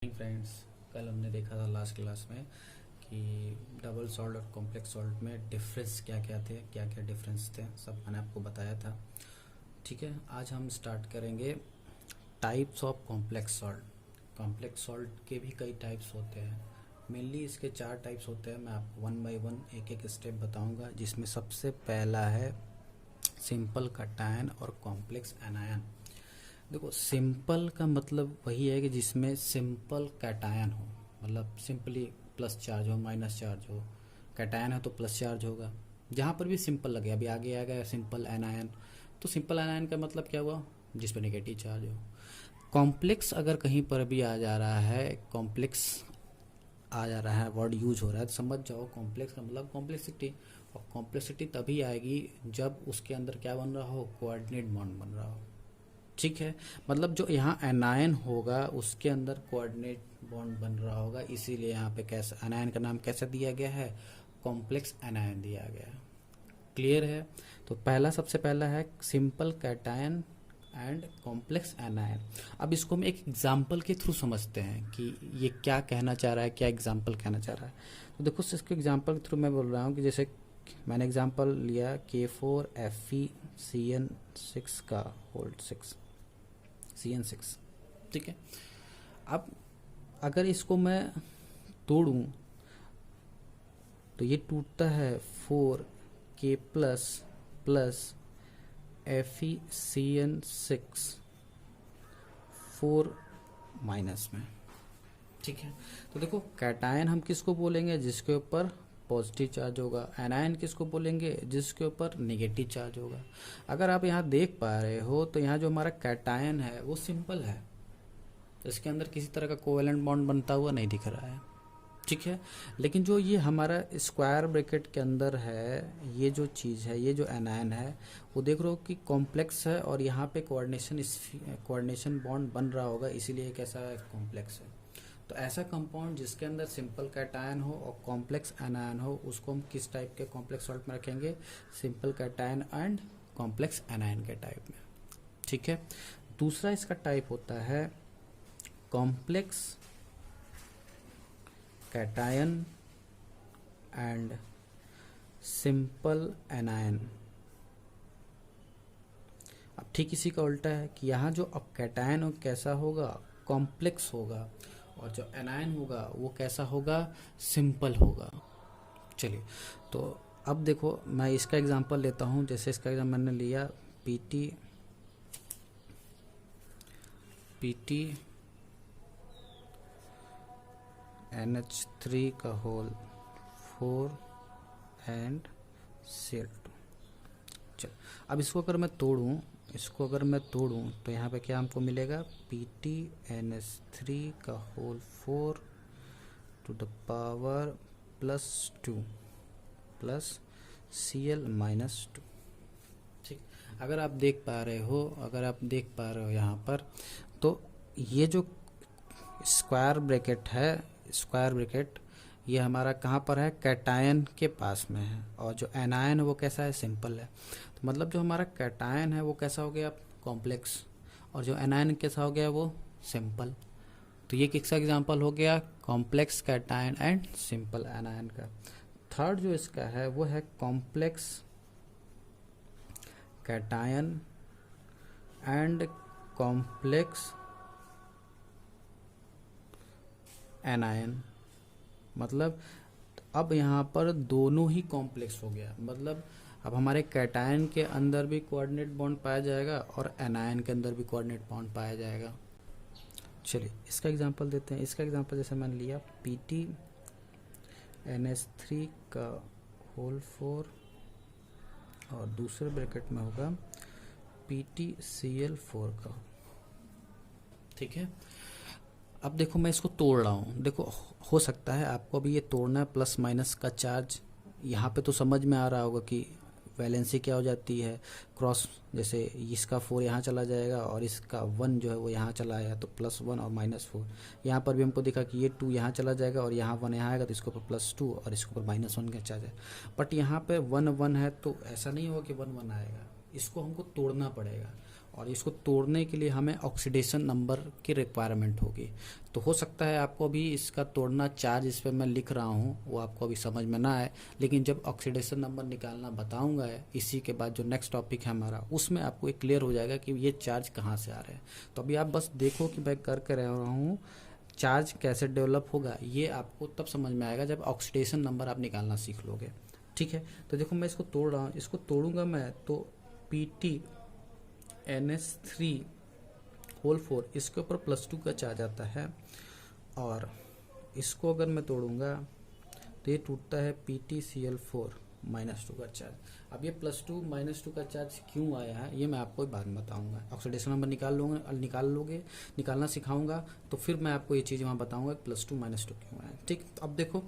Friends, कल हमने देखा था लास्ट क्लास में कि डबल सॉल्ट और कॉम्प्लेक्स सॉल्ट में डिफरेंस क्या क्या थे, क्या क्या डिफरेंस थे, सब मैंने आपको बताया था। ठीक है, आज हम स्टार्ट करेंगे types of complex salt. Complex salt के भी कई टाइप्स होते हैं, मेनली इसके 4 टाइप्स होते हैं। मैं आपको वन बाय वन एक एक स्टेप बताऊंगा, जिसमें सबसे पहला है सिंपल कैटायन और कॉम्प्लेक्स एनायन। देखो, सिंपल का मतलब वही है कि जिसमें सिंपल कैटायन हो, मतलब सिंपली प्लस चार्ज हो, माइनस चार्ज हो। कैटायन है तो प्लस चार्ज होगा, जहाँ पर भी सिंपल लगे। अभी आगे आ गया सिंपल एनायन, तो सिंपल एनायन का मतलब क्या हुआ, जिस पर नेगेटिव चार्ज हो। कॉम्प्लेक्स अगर कहीं पर भी आ जा रहा है, कॉम्प्लेक्स आ जा रहा है, वर्ड यूज हो रहा है, तो समझ जाओ कॉम्प्लेक्स का मतलब कॉम्प्लेक्सिटी। और कॉम्प्लेक्सिटी तभी आएगी जब उसके अंदर क्या बन रहा हो, कोऑर्डिनेट बॉन्ड बन रहा हो। ठीक है, मतलब जो यहाँ एनायन होगा उसके अंदर कोऑर्डिनेट बॉन्ड बन रहा होगा, इसीलिए यहाँ पे कैसे एनायन का नाम कैसे दिया गया है, कॉम्प्लेक्स एनायन दिया गया है। क्लियर है? तो सबसे पहला है simple cation and complex anion. अब इसको हम एक एग्जाम्पल के थ्रू समझते हैं कि ये क्या कहना चाह रहा है, क्या एग्जाम्पल कहना चाह रहा है। तो देखो, इसके एग्जाम्पल के थ्रू मैं बोल रहा हूँ कि जैसे मैंने एग्जाम्पल लिया K4FeCN6 का होल्ड 6 CN6। ठीक है, अब अगर इसको मैं तोड़ूं तो ये टूटता है 4K plus plus FeCN6 4 minus में। ठीक है, तो देखो कैटायन हम किसको बोलेंगे, जिसके ऊपर पॉजिटिव चार्ज होगा। एनायन किसको बोलेंगे, जिसके ऊपर नेगेटिव चार्ज होगा। अगर आप यहाँ देख पा रहे हो तो यहाँ जो हमारा कैटायन है वो सिंपल है, इसके अंदर किसी तरह का कोवेलेंट बॉन्ड बनता हुआ नहीं दिख रहा है। ठीक है, लेकिन जो ये हमारा स्क्वायर ब्रैकेट के अंदर है, ये जो चीज़ है, ये जो एनायन है, वो देख रहे हो कि कॉम्प्लेक्स है और यहाँ पे कोऑर्डिनेशन बॉन्ड बन रहा होगा, इसीलिए कैसा है, कॉम्प्लेक्स है। तो ऐसा कंपाउंड जिसके अंदर सिंपल कैटायन हो और कॉम्प्लेक्स एनायन हो, उसको हम किस टाइप के कॉम्प्लेक्स सॉल्ट में रखेंगे, simple cation and complex anion के टाइप में। ठीक है, दूसरा इसका टाइप होता है complex cation and simple anion. अब ठीक इसी का उल्टा है कि यहाँ जो अब कैटायन हो कैसा होगा, कॉम्प्लेक्स होगा, और जो एनायन होगा वो कैसा होगा, सिंपल होगा। चलिए, तो अब देखो मैं इसका एग्जांपल लेता हूँ। जैसे इसका एग्जांपल मैंने लिया PT NH3 का होल 4 एंड Cl2। चल, अब इसको अगर मैं तोड़ूं तो यहाँ पे क्या हमको मिलेगा, PtNH3 का whole 4 to the power +2 plus Cl-2। ठीक, अगर आप देख पा रहे हो यहाँ पर, तो ये जो स्क्वायर ब्रैकेट ये हमारा कहाँ पर है, कैटायन के पास में है, और जो एनायन है वो कैसा है, सिंपल है। तो मतलब जो हमारा कैटायन है वो कैसा हो गया, कॉम्प्लेक्स, और जो एनायन कैसा हो गया, वो सिंपल। तो ये किसका एग्जांपल हो गया, complex cation and simple anion का। थर्ड जो इसका है वो है complex cation and complex anion. मतलब अब यहाँ पर दोनों ही कॉम्प्लेक्स हो गया, मतलब अब हमारे कैटायन के अंदर भी कोऑर्डिनेट बॉन्ड पाया जाएगा और एनायन के अंदर भी कोऑर्डिनेट बॉन्ड पाया जाएगा। चलिए इसका एग्जांपल देते हैं। इसका एग्जांपल जैसे मैंने लिया PtNH3 का होल 4 और दूसरे ब्रैकेट में होगा PtCl4 का। ठीक है, अब देखो मैं इसको तोड़ रहा हूँ। देखो, हो सकता है आपको अभी ये तोड़ना है, प्लस माइनस का चार्ज यहाँ पे तो समझ में आ रहा होगा कि वैलेंसी क्या हो जाती है, क्रॉस। जैसे इसका 4 यहाँ चला जाएगा और इसका 1 जो है वो यहाँ चला आया, तो +1 और -4। यहाँ पर भी हमको दिखा कि ये 2 यहाँ चला जाएगा और यहाँ 1 यहाँ आएगा, तो इसके ऊपर +2 और इसके ऊपर -1 का चार्ज है। बट यहाँ पे 1 1 है, तो ऐसा नहीं होगा कि 1 1 आएगा, इसको हमको तोड़ना पड़ेगा। और इसको तोड़ने के लिए हमें ऑक्सीडेशन नंबर की रिक्वायरमेंट होगी। तो हो सकता है आपको अभी इसका तोड़ना चार्ज इस पर मैं लिख रहा हूँ वो आपको अभी समझ में ना आए, लेकिन जब ऑक्सीडेशन नंबर निकालना बताऊंगा इसी के बाद जो नेक्स्ट टॉपिक है हमारा, उसमें आपको एक क्लियर हो जाएगा कि ये चार्ज कहाँ से आ रहे हैं। तो अभी आप बस देखो कि मैं कर रहा हूँ, चार्ज कैसे डेवलप होगा ये आपको तब समझ में आएगा जब ऑक्सीडेशन नंबर आप निकालना सीख लोगे। ठीक है, तो देखो मैं इसको तोड़ रहा हूँ, इसको तोड़ूंगा मैं तो PtNH3 होल 4 इसके ऊपर +2 का चार्ज आता है, और इसको अगर मैं तोड़ूंगा तो ये टूटता है PtCl4 -2 का चार्ज। अब ये +2 -2 का चार्ज क्यों आया है ये मैं आपको बाद में बताऊंगा। ऑक्सीडेशन नंबर निकालना सिखाऊंगा तो फिर मैं आपको ये चीज़ वहाँ बताऊंगा +2 -2 क्यों आया। ठीक, तो अब देखो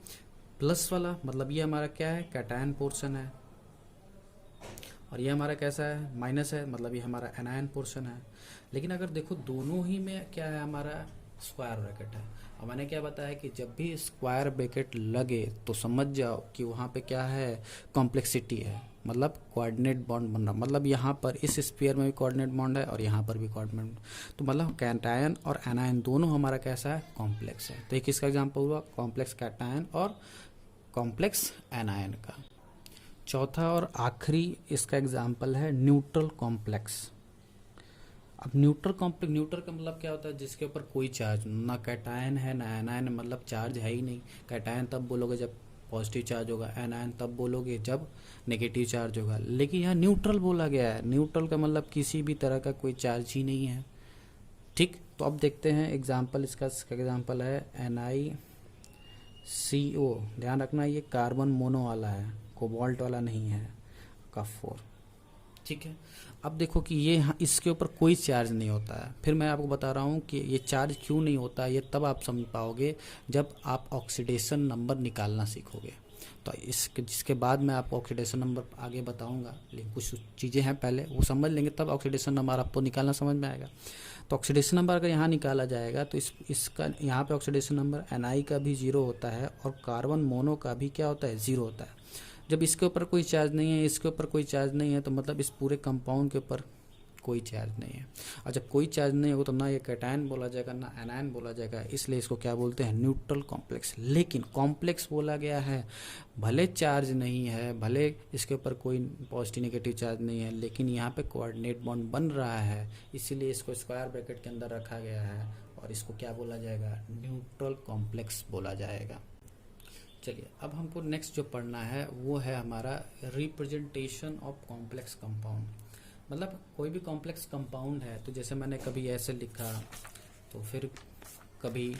प्लस वाला मतलब ये हमारा क्या है, कैटायन पोर्शन है, और ये हमारा कैसा है, माइनस है, मतलब ये हमारा एनायन पोर्शन है। लेकिन अगर देखो दोनों ही में क्या है, हमारा स्क्वायर ब्रैकेट है। और मैंने क्या बताया कि जब भी स्क्वायर ब्रैकेट लगे तो समझ जाओ कि वहाँ पे क्या है, कॉम्प्लेक्सिटी है, मतलब कोऑर्डिनेट बॉन्ड बन रहा, मतलब यहाँ पर इस स्फीयर में भी कोऑर्डिनेट बॉन्ड है और यहाँ पर भी कोऑर्डिनेट, तो मतलब कैटायन और एनायन दोनों हमारा कैसा है, कॉम्प्लेक्स है। तो एक इसका एग्जाम्पल हुआ कॉम्प्लेक्स कैटायन और कॉम्प्लेक्स एनायन का। चौथा और आखिरी इसका एग्जाम्पल है न्यूट्रल कॉम्प्लेक्स। अब न्यूट्रल का मतलब क्या होता है, जिसके ऊपर कोई चार्ज ना कैटायन है ना एनायन, मतलब चार्ज है ही नहीं। कैटायन तब बोलोगे जब पॉजिटिव चार्ज होगा, एनायन तब बोलोगे जब नेगेटिव चार्ज होगा। लेकिन यहाँ न्यूट्रल बोला गया है, न्यूट्रल का मतलब किसी भी तरह का कोई चार्ज ही नहीं है। ठीक, तो अब देखते हैं एग्जाम्पल, इसका एग्जाम्पल है NiCO। ध्यान रखना ये कार्बन मोनो वाला है, कोबाल्ट वाला नहीं है, का 4। ठीक है, अब देखो कि ये इसके ऊपर कोई चार्ज नहीं होता है। फिर मैं आपको बता रहा हूँ कि ये चार्ज क्यों नहीं होता है, ये तब आप समझ पाओगे जब आप ऑक्सीडेशन नंबर निकालना सीखोगे। तो जिसके बाद मैं आपको ऑक्सीडेशन नंबर आगे बताऊंगा, लेकिन कुछ चीज़ें हैं पहले वो समझ लेंगे तब ऑक्सीडेशन नंबर आपको निकालना समझ में आएगा। तो ऑक्सीडेशन नंबर अगर यहाँ निकाला जाएगा तो इसका यहाँ पे ऑक्सीडेशन नंबर Ni का भी 0 होता है और कार्बन मोनो का भी क्या होता है, 0 होता है। जब इसके ऊपर कोई चार्ज नहीं है, इसके ऊपर कोई चार्ज नहीं है, तो मतलब इस पूरे कंपाउंड के ऊपर कोई चार्ज नहीं है। और जब कोई चार्ज नहीं होगा तो ना ये कैटायन बोला जाएगा ना एनायन बोला जाएगा, इसलिए इसको क्या बोलते हैं, न्यूट्रल कॉम्प्लेक्स। लेकिन कॉम्प्लेक्स बोला गया है, भले चार्ज नहीं है, भले इसके ऊपर कोई पॉजिटिव नेगेटिव चार्ज नहीं है, लेकिन यहाँ पे कोऑर्डिनेट बॉन्ड बन रहा है, इसीलिए इसको स्क्वायर ब्रैकेट के अंदर रखा गया है और इसको क्या बोला जाएगा, न्यूट्रल कॉम्प्लेक्स बोला जाएगा। चलिए अब हमको नेक्स्ट जो पढ़ना है वो है हमारा रिप्रेजेंटेशन ऑफ कॉम्प्लेक्स कंपाउंड। मतलब कोई भी कॉम्प्लेक्स कंपाउंड है तो जैसे मैंने कभी ऐसे लिखा तो फिर कभी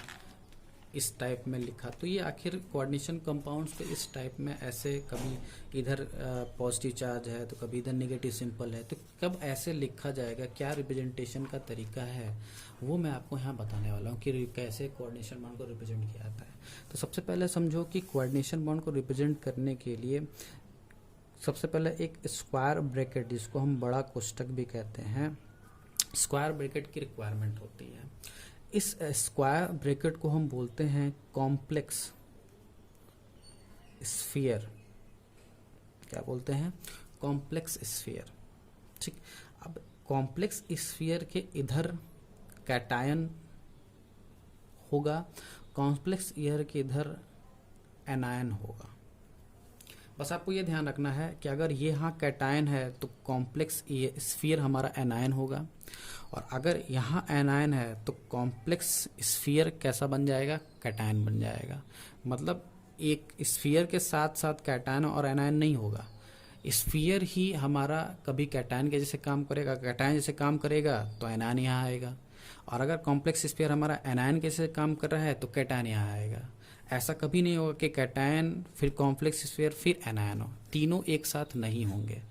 इस टाइप में लिखा, तो ये आखिर कोऑर्डिनेशन कंपाउंड्स तो इस टाइप में ऐसे, कभी इधर पॉजिटिव चार्ज है तो कभी इधर नेगेटिव सिंपल है, तो कब ऐसे लिखा जाएगा, क्या रिप्रेजेंटेशन का तरीका है वो मैं आपको यहाँ बताने वाला हूँ कि कैसे कोऑर्डिनेशन बॉन्ड को रिप्रेजेंट किया जाता है। तो सबसे पहले समझो कि कोऑर्डिनेशन बॉन्ड को रिप्रेजेंट करने के लिए सबसे पहले एक स्क्वायर ब्रैकेट, जिसको हम बड़ा कोष्टक भी कहते हैं, स्क्वायर ब्रैकेट की रिक्वायरमेंट होती है। इस स्क्वायर ब्रैकेट को हम बोलते हैं कॉम्प्लेक्स स्फीयर। क्या बोलते हैं, कॉम्प्लेक्स स्फीयर। ठीक, अब कॉम्प्लेक्स स्फीयर के इधर कैटायन होगा, कॉम्प्लेक्स ईयर के इधर एनायन होगा। बस आपको ये ध्यान रखना है कि अगर ये यहाँ कैटायन है तो कॉम्प्लेक्स स्फीयर हमारा एनायन होगा, और अगर यहाँ एनायन है तो कॉम्प्लेक्स स्फीयर कैसा बन जाएगा, कैटायन बन जाएगा। मतलब एक स्फीयर के साथ साथ कैटायन और एनायन नहीं होगा, स्फीयर ही हमारा कभी कैटायन के जैसे काम करेगा, कैटायन जैसे काम करेगा तो एनायन यहाँ आएगा, और अगर कॉम्प्लेक्स स्फीयर हमारा एनायन के जैसे काम कर रहा है तो कैटायन यहाँ आएगा। ऐसा कभी नहीं होगा कि कैटायन फिर कॉम्प्लेक्स स्फीयर फिर एनायन हो, तीनों एक साथ नहीं होंगे।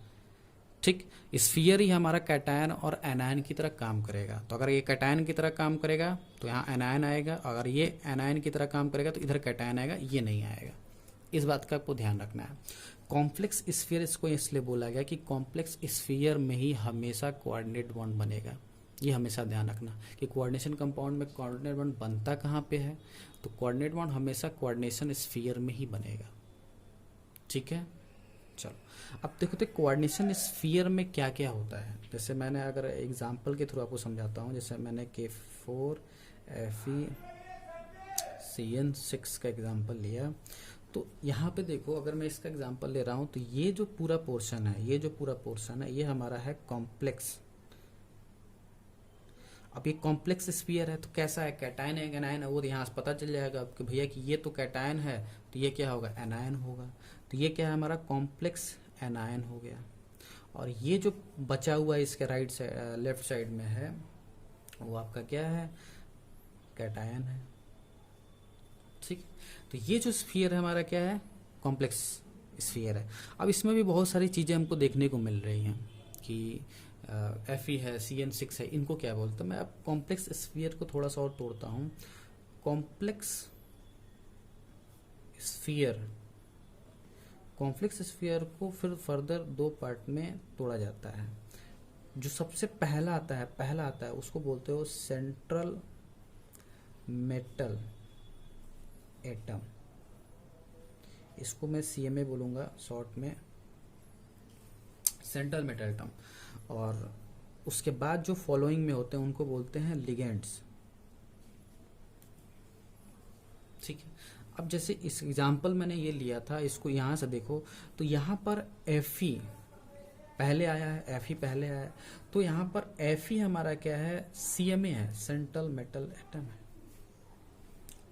ठीक, स्फीयर ही हमारा कैटायन और एनायन की तरह काम करेगा। तो अगर ये कैटायन की तरह काम करेगा तो यहाँ एनायन आएगा, अगर ये एनायन की तरह काम करेगा तो इधर कैटायन आएगा, ये नहीं आएगा। इस बात का आपको ध्यान रखना है। कॉम्प्लेक्स स्फीयर इसको इसलिए बोला गया कि कॉम्प्लेक्स स्फीयर में ही हमेशा कोऑर्डिनेट बॉन्ड बनेगा। ये हमेशा ध्यान रखना कि कोऑर्डिनेशन कंपाउंड में कोऑर्डिनेट बॉन्ड बनता कहाँ पे है, तो कोऑर्डिनेट बॉन्ड हमेशा कोऑर्डिनेशन स्फीयर में ही बनेगा। ठीक है, चलो अब देखो तो कोऑर्डिनेशन स्फीयर में क्या क्या होता है। जैसे मैंने अगर एग्जांपल के थ्रू आपको समझाता हूँ, जैसे मैंने K4Fe का एग्जांपल लिया, तो यहाँ पे देखो अगर मैं इसका एग्जांपल ले रहा हूँ तो ये जो पूरा पोर्शन है, ये हमारा है कॉम्प्लेक्स। अब ये कॉम्प्लेक्स स्फीयर है तो कैसा है, कैटायन है एनायन है, वो यहाँ से पता चल जाएगा कि भैया कि ये तो कैटायन है तो ये क्या होगा, एनायन होगा। तो ये क्या है, हमारा कॉम्प्लेक्स एनायन हो गया। और ये जो बचा हुआ इसके राइट साइड लेफ्ट साइड में है वो आपका क्या है, कैटायन है। ठीक, तो ये जो स्फीयर है हमारा क्या है, कॉम्प्लेक्स स्फीयर है। अब इसमें भी बहुत सारी चीज़ें हमको देखने को मिल रही हैं कि Fe है, CN6 है, इनको क्या बोलते हैं। मैं अब कॉम्प्लेक्स स्फीयर को थोड़ा सा और तोड़ता हूँ। कॉम्प्लेक्स स्फीयर को फिर फर्दर दो पार्ट में तोड़ा जाता है। जो सबसे पहला आता है उसको बोलते हो सेंट्रल मेटल एटम। इसको मैं CMA बोलूँगा शॉर्ट में, सेंट्रल मेटल एटम। और उसके बाद जो फॉलोइंग में होते हैं उनको बोलते हैं लिगेंड्स। ठीक है, अब जैसे इस एग्जांपल मैंने ये लिया था, इसको यहाँ से देखो तो यहाँ पर Fe पहले आया है, तो यहाँ पर Fe हमारा क्या है, CMA है, सेंट्रल मेटल एटम है।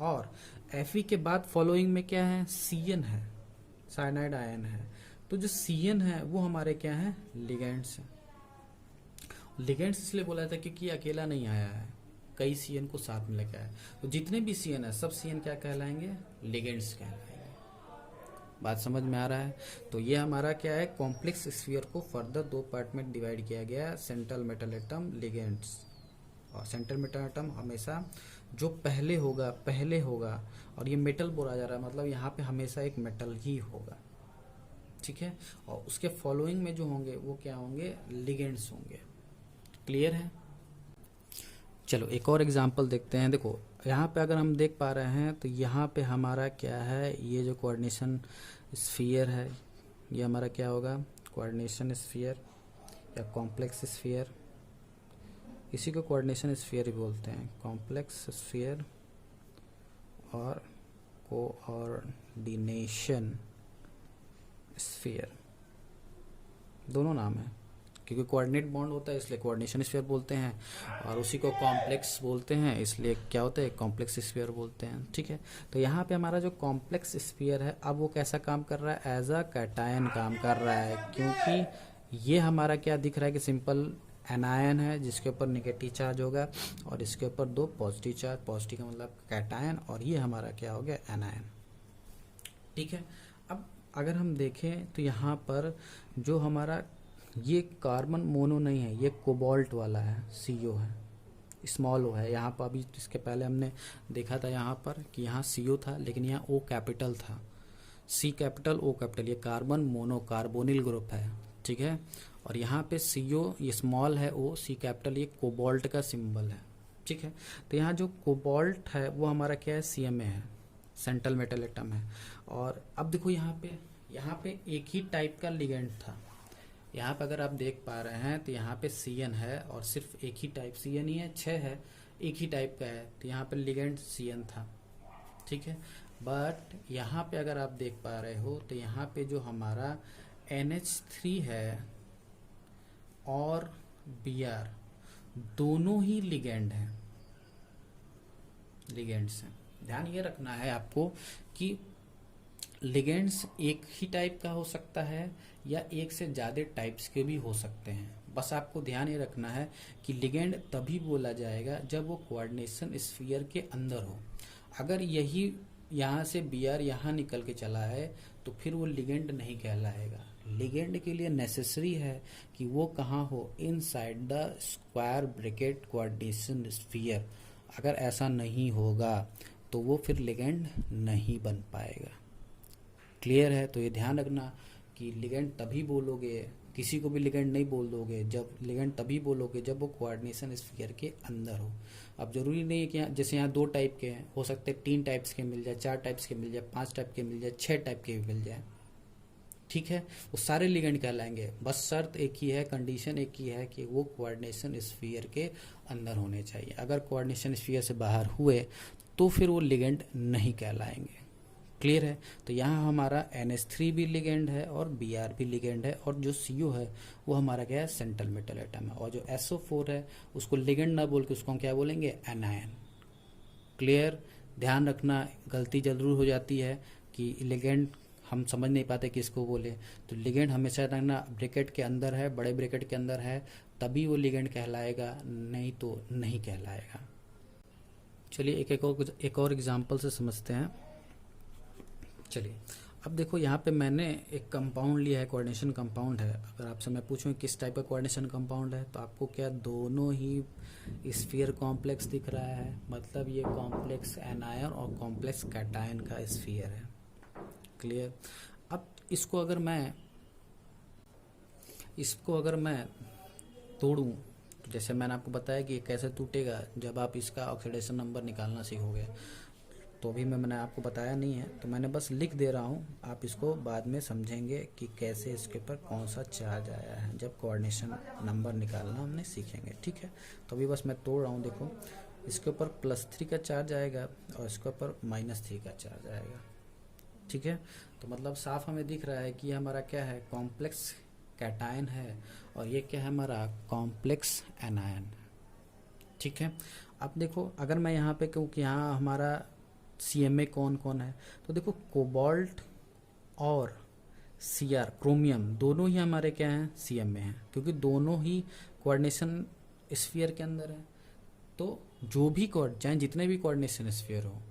और Fe के बाद फॉलोइंग में क्या है, CN है, साइनाइड आयन है। तो जो CN है वो हमारे क्या है, लिगेंड्स है। लिगेंड्स इसलिए बोला था क्योंकि अकेला नहीं आया है, कई CN को साथ में लेके आया। तो जितने भी CN है सब CN क्या कहलाएंगे, लिगेंड्स कहलाएंगे। बात समझ में आ रहा है। तो ये हमारा क्या है, कॉम्प्लेक्स स्फीयर को फर्दर दो पार्ट में डिवाइड किया गया है, सेंट्रल मेटल एटम, लिगेंड्स। और सेंट्रल मेटल एटम हमेशा जो पहले होगा और ये मेटल बोला जा रहा है, मतलब यहाँ पे हमेशा एक मेटल ही होगा। ठीक है, और उसके फॉलोइंग में जो होंगे वो क्या होंगे, लिगेंड्स होंगे। क्लियर है। चलो एक और एग्जांपल देखते हैं। देखो यहाँ पे अगर हम देख पा रहे हैं तो यहाँ पे हमारा क्या है, ये जो कोऑर्डिनेशन स्फीयर है ये हमारा क्या होगा, कोऑर्डिनेशन स्फीयर या कॉम्प्लेक्स स्फीयर। इसी को कोऑर्डिनेशन स्फीयर ही बोलते हैं, कॉम्प्लेक्स स्फीयर और कोऑर्डिनेशन स्फीयर, दोनों नाम है। क्योंकि कोऑर्डिनेट बॉन्ड होता है इसलिए कोऑर्डिनेशन स्फीयर बोलते हैं, और उसी को कॉम्प्लेक्स बोलते हैं इसलिए क्या होता है, कॉम्प्लेक्स स्फीयर बोलते हैं। ठीक है, तो यहाँ पे हमारा जो कॉम्प्लेक्स स्फीयर है अब वो कैसा काम कर रहा है, एज अ कैटायन काम कर रहा है। क्योंकि ये हमारा क्या दिख रहा है कि सिंपल एनायन है जिसके ऊपर नेगेटिव चार्ज होगा और इसके ऊपर दो पॉजिटिव चार्ज, पॉजिटिव का मतलब कैटायन, और ये हमारा क्या हो गया, एनायन। ठीक है, अब अगर हम देखें तो यहाँ पर जो हमारा ये कार्बन मोनो नहीं है, ये कोबाल्ट वाला है, CO है, स्मॉल ओ है। यहाँ पर अभी इसके पहले हमने देखा था यहाँ पर कि यहाँ CO था लेकिन यहाँ O कैपिटल था, C कैपिटल O कैपिटल, ये कार्बन मोनो कार्बोनिल ग्रुप है। ठीक है, और यहाँ पे CO ये स्मॉल है, O C कैपिटल, ये कोबाल्ट का सिंबल है। ठीक है, तो यहाँ जो कोबाल्ट है वो हमारा क्या है, CMA है, सेंट्रल मेटल एटम है। और अब देखो यहाँ पे एक ही टाइप का लिगेंड था। यहाँ पे अगर आप देख पा रहे हैं तो यहाँ पे CN है और सिर्फ एक ही टाइप, CN ही है, 6 है, एक ही टाइप का है, तो यहाँ पे लिगेंड CN था। ठीक है, बट यहाँ पे अगर आप देख पा रहे हो तो यहाँ पे जो हमारा NH3 है और Br दोनों ही लिगेंड्स हैं। ध्यान ये रखना है आपको कि लिगेंड्स एक ही टाइप का हो सकता है या एक से ज़्यादा टाइप्स के भी हो सकते हैं। बस आपको ध्यान ये रखना है कि लिगेंड तभी बोला जाएगा जब वो कोऑर्डिनेशन स्फीयर के अंदर हो। अगर यही यहाँ से Br यहाँ निकल के चला है तो फिर वो लिगेंड नहीं कहलाएगा। लिगेंड के लिए नेसेसरी है कि वो कहाँ हो, inside the square bracket coordination sphere. अगर ऐसा नहीं होगा तो वो फिर लिगेंड नहीं बन पाएगा। क्लियर है, तो ये ध्यान रखना कि लिगेंड तभी बोलोगे, किसी को भी लिगेंड नहीं बोल दोगे, जब लिगेंड तभी बोलोगे जब वो कोऑर्डिनेशन स्फीयर के अंदर हो। अब जरूरी नहीं है कि जैसे यहाँ 2 टाइप के हैं, हो सकते हैं 3 टाइप्स के मिल जाए, 4 टाइप्स के मिल जाए, 5 टाइप के मिल जाए, 6 टाइप के भी मिल जाए। ठीक है, वो सारे लिगेंड कहलाएंगे। बस शर्त एक ही है, कंडीशन एक ही है कि वो कोऑर्डिनेशन स्फीयर के अंदर होने चाहिए। अगर कोऑर्डिनेशन स्फीयर से बाहर हुए तो फिर वो लिगेंड नहीं कहलाएंगे। क्लियर है? तो यहाँ हमारा NH3 भी लिगेंड है और Br भी लिगेंड है, और जो CO है वो हमारा क्या है, सेंट्रल मेटल एटम है, और जो SO4 है उसको लिगेंड ना बोल के उसको हम क्या बोलेंगे, एनायन। क्लियर? ध्यान रखना, गलती जरूर हो जाती है कि लिगेंड हम समझ नहीं पाते किसको बोले। तो लिगेंड हमेशा रखना ब्रैकेट के अंदर है, बड़े ब्रैकेट के अंदर है, तभी वो लिगेंड कहलाएगा, नहीं तो नहीं कहलाएगा। चलिए एक और एग्जांपल से समझते हैं। चलिए अब देखो, यहाँ पे मैंने एक कंपाउंड लिया है, कोऑर्डिनेशन कंपाउंड है। अगर आपसे मैं पूछूं किस टाइप का कोऑर्डिनेशन कंपाउंड है, तो आपको क्या दोनों ही स्फीयर कॉम्प्लेक्स दिख रहा है, मतलब ये कॉम्प्लेक्स एनायन और कॉम्प्लेक्स कैटायन का स्फीयर है। क्लियर? अब इसको अगर मैं तोड़ूं, तो जैसे मैंने आपको बताया कि ये कैसे टूटेगा, जब आप इसका ऑक्सीडेशन नंबर निकालना सीखोगे। तो भी मैंने आपको बताया नहीं है, तो मैंने बस लिख दे रहा हूँ, आप इसको बाद में समझेंगे कि कैसे इसके ऊपर कौन सा चार्ज आया है, जब कोऑर्डिनेशन नंबर निकालना हमने सीखेंगे। ठीक है, तो अभी बस मैं तोड़ रहा हूँ। देखो, इसके ऊपर +3 का चार्ज आएगा और इसके ऊपर -3 का चार्ज आएगा। ठीक है, तो मतलब साफ हमें दिख रहा है कि ये हमारा क्या है, कॉम्प्लेक्स कैटायन है, और ये क्या है, हमारा कॉम्प्लेक्स एनायन। ठीक है, अब देखो, अगर मैं यहाँ पे, क्योंकि यहाँ हमारा CMA कौन कौन है, तो देखो कोबाल्ट और Cr क्रोमियम दोनों ही हमारे क्या हैं, CMA हैं, क्योंकि दोनों ही कोऑर्डिनेशन स्फीयर के अंदर है। तो जो भी चाहे जितने भी कोऑर्डिनेशन स्फीयर हो,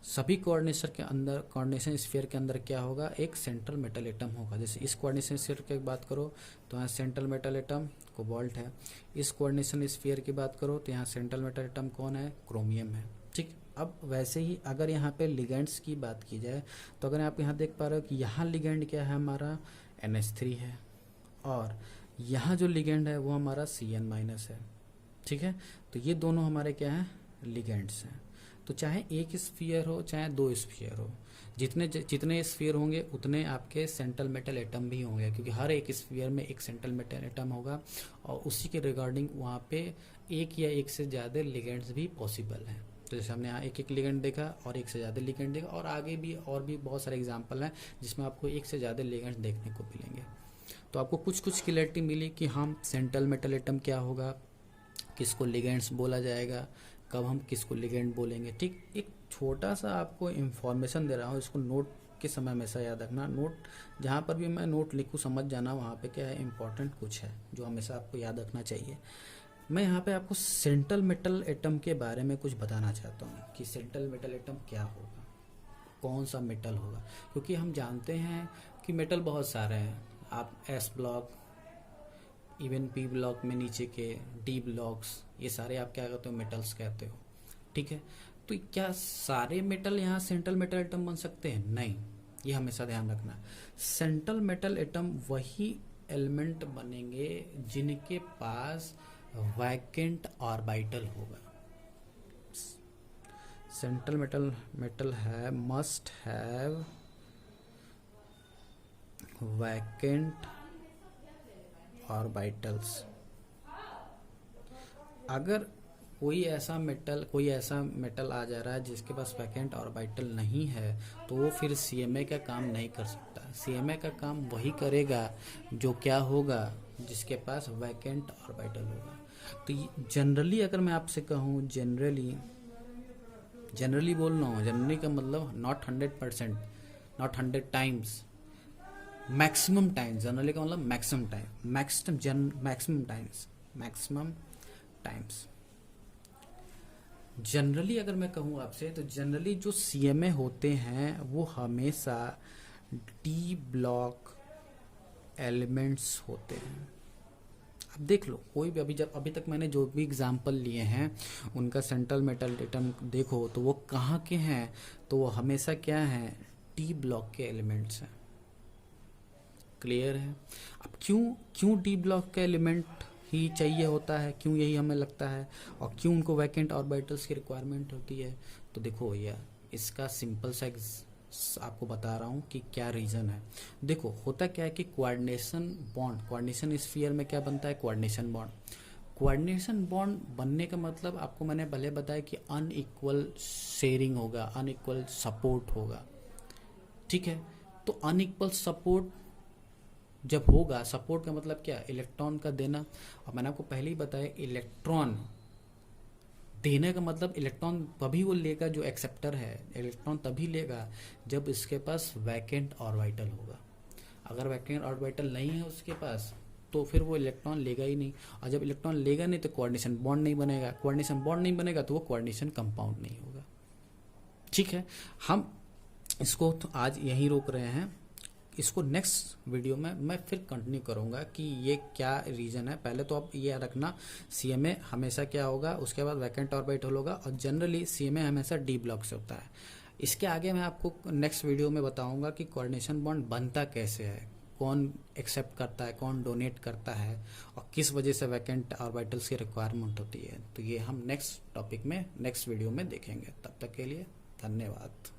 सभी कोऑर्डिनेशन स्फीयर के अंदर क्या होगा, एक सेंट्रल मेटल एटम होगा। जैसे इस कोऑर्डिनेशन स्फीयर की बात करो तो यहाँ सेंट्रल मेटल एटम कोबाल्ट है। इस कोऑर्डिनेशन स्फीयर की बात करो तो यहाँ सेंट्रल मेटल एटम कौन है, क्रोमियम है। ठीक, अब वैसे ही अगर यहाँ पे लिगेंड्स की बात की जाए, तो अगर आप यहाँ देख पा रहे हो कि यहाँ लिगेंड क्या है, हमारा NH3 है, और यहाँ जो लिगेंड है वो हमारा Cn- है। ठीक है, तो ये दोनों हमारे क्या हैं, लिगेंड्स हैं। तो चाहे एक स्फीयर हो चाहे दो स्फीयर हो, जितने स्फीयर होंगे उतने आपके सेंट्रल मेटल एटम भी होंगे, क्योंकि हर एक स्फीयर में एक सेंट्रल मेटल एटम होगा, और उसी के रिगार्डिंग वहाँ पे एक या एक से ज़्यादा लिगेंड्स भी पॉसिबल हैं। तो जैसे हमने यहाँ एक लिगेंड देखा और एक से ज़्यादा लिगेंड देखा, और आगे भी और भी बहुत सारे एग्जाम्पल हैं जिसमें आपको एक से ज़्यादा लिगेंड देखने को मिलेंगे। तो आपको कुछ क्लैरिटी मिली कि हम सेंट्रल मेटल एटम क्या होगा, किसको लिगेंड्स बोला जाएगा, कब हम किसको लिगेंड बोलेंगे। ठीक, एक छोटा सा आपको इन्फॉर्मेशन दे रहा हूँ, इसको नोट के समय हमेशा याद रखना। नोट जहाँ पर भी मैं नोट लिखूँ समझ जाना वहाँ पे क्या है, इम्पोर्टेंट कुछ है जो हमेशा आपको याद रखना चाहिए। मैं यहाँ पे आपको सेंट्रल मेटल एटम के बारे में कुछ बताना चाहता हूँ कि सेंट्रल मेटल एटम क्या होगा, कौन सा मेटल होगा, क्योंकि हम जानते हैं कि मेटल बहुत सारे हैं। आप S block, even P block में नीचे के D ब्लॉक्स, ये सारे आप क्या कहते हो, मेटल्स कहते हो। ठीक है, तो क्या सारे मेटल यहाँ सेंट्रल मेटल एटम बन सकते हैं? नहीं, ये हमेशा ध्यान रखना। सेंट्रल मेटल एटम वही एलिमेंट बनेंगे जिनके पास वैकेंट ऑर्बिटल होगा। सेंट्रल मेटल है मस्ट हैव वैकेंट ऑर्बिटल्स। अगर कोई ऐसा मेटल आ जा रहा है जिसके पास वैकेंट ऑर्बिटल नहीं है, तो वो फिर CMA का काम नहीं कर सकता। CMA का काम वही करेगा जो क्या होगा, जिसके पास वैकेंट ऑर्बिटल होगा। तो जनरली अगर मैं आपसे कहूँ, जनरली बोल रहा हूँ, जनरली का मतलब not 100%, not 100 times, maximum times. Generally का मतलब maximum time, maximum times. Generally अगर मैं कहूँ आपसे, तो जनरली जो CMA होते हैं वो हमेशा D ब्लॉक एलिमेंट्स होते हैं। अब देख लो, कोई भी अभी तक मैंने जो भी एग्जाम्पल लिए हैं उनका सेंट्रल मेटल एटम देखो तो वो कहाँ के हैं, तो वो हमेशा क्या हैं, D ब्लॉक के एलिमेंट्स हैं। क्लियर है? अब क्यों D ब्लॉक का एलिमेंट ही चाहिए होता है, क्यों यही हमें लगता है, और क्यों उनको वैकेंट ऑर्बिटल्स की रिक्वायरमेंट होती है? तो देखो भैया, इसका सिंपल सा आपको बता रहा हूँ कि क्या रीज़न है। देखो होता क्या है कि कोऑर्डिनेशन बॉन्ड, कोऑर्डिनेशन स्फीयर में क्या बनता है, कोऑर्डिनेशन बॉन्ड। कोऑर्डिनेशन बॉन्ड बनने का मतलब आपको मैंने पहले बताया कि अनइक्वल शेयरिंग होगा, अनइक्वल सपोर्ट होगा, ठीक है। तो अनइक्वल सपोर्ट जब होगा, सपोर्ट का मतलब क्या, इलेक्ट्रॉन का देना। और मैंने आपको पहले ही बताया इलेक्ट्रॉन देने का मतलब इलेक्ट्रॉन तभी वो लेगा जो एक्सेप्टर है, इलेक्ट्रॉन तभी लेगा जब इसके पास वैकेंट ऑर्बिटल होगा। अगर वैकेंट ऑर्बिटल नहीं है उसके पास तो फिर वो इलेक्ट्रॉन लेगा ही नहीं, और जब इलेक्ट्रॉन लेगा नहीं तो कोऑर्डिनेशन बॉन्ड नहीं बनेगा, कोऑर्डिनेशन बॉन्ड नहीं बनेगा तो वो कोऑर्डिनेशन कंपाउंड नहीं होगा, ठीक है। हम इसको तो आज यहीं रोक रहे हैं, इसको नेक्स्ट वीडियो में मैं फिर कंटिन्यू करूंगा कि ये क्या रीजन है। पहले तो आप ये रखना सीएमए हमेशा क्या होगा, उसके बाद वैकेंट ऑर्बिटल होगा, और जनरली सीएमए हमेशा डी ब्लॉक से होता है। इसके आगे मैं आपको नेक्स्ट वीडियो में बताऊंगा कि कोऑर्डिनेशन बॉन्ड बनता कैसे है, कौन एक्सेप्ट करता है, कौन डोनेट करता है, और किस वजह से वैकेंट ऑर्बिटल्स की रिक्वायरमेंट होती है। तो ये हम नेक्स्ट टॉपिक में नेक्स्ट वीडियो में देखेंगे। तब तक के लिए धन्यवाद।